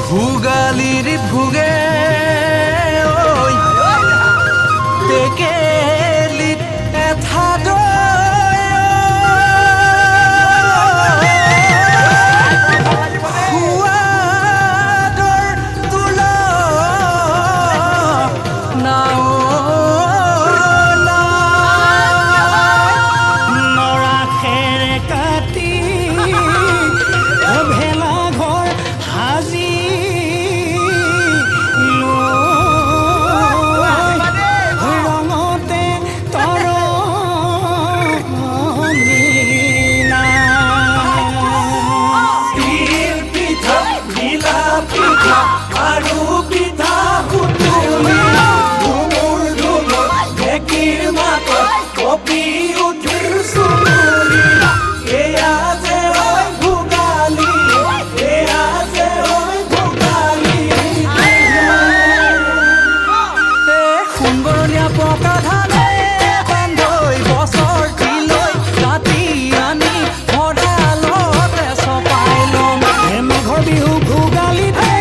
ভোগালীৰ ভোগে টেকেলিত এঠাদ সোৱাদৰ তুল নাও নৰা খেৰে কাটি ভেলা ঘৰ সাজি ৰঙতে তিল পিঠা ঘিলা পিঠা আৰু পিঠা সুতুলি ধুমুৰ ধুমুৰ ঢেঁকীৰ মাতত কঁপি উঠিল চুবুৰী এয়া যে হয় ভোগালী এয়া যে হয় ভোগালী সুন্দৰীয়া পকা ধানে বান্ধৈ বছৰ দিলৈ ৰাতি আনি ভঁৰালতে চপাই ল'ম মাঘৰ বিহু ভোগালীতে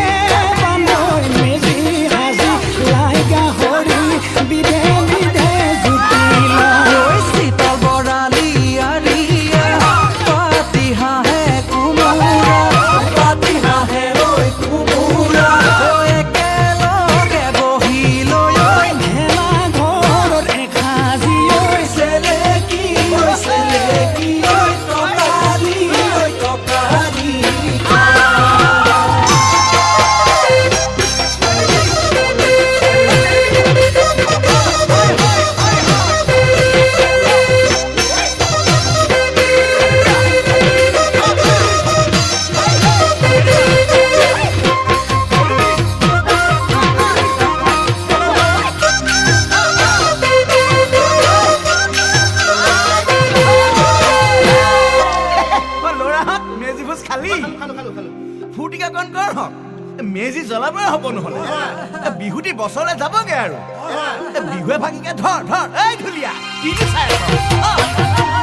বান্ধৈ মেজি সাজি লাই গাহৰি বিধে বিধে জুতি লয় শীতল বৰালি আৰিয়া পাতি হাঁহে কোমোৰা পাতি হাঁহে ঐ কোমোৰা একেলগে বহি লৈ ভেলা ঘৰত এসাজি চেলেকি টকালি টকালি ল'ৰাহঁত মেজি ভোজ খালি ফূৰ্তিকা কণ কৰ হওক মেজি জ্বলাবই হ'ব নহ'লে বিহুটি বছৰলৈ যাবগে আৰু বিহুৱে ভাগিকে ধৰ ধৰ এই ঢুলীয়া কিনো চাই আছ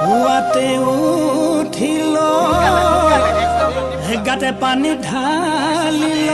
হুৱাতে উঠিল গাতে পানী ঢালিল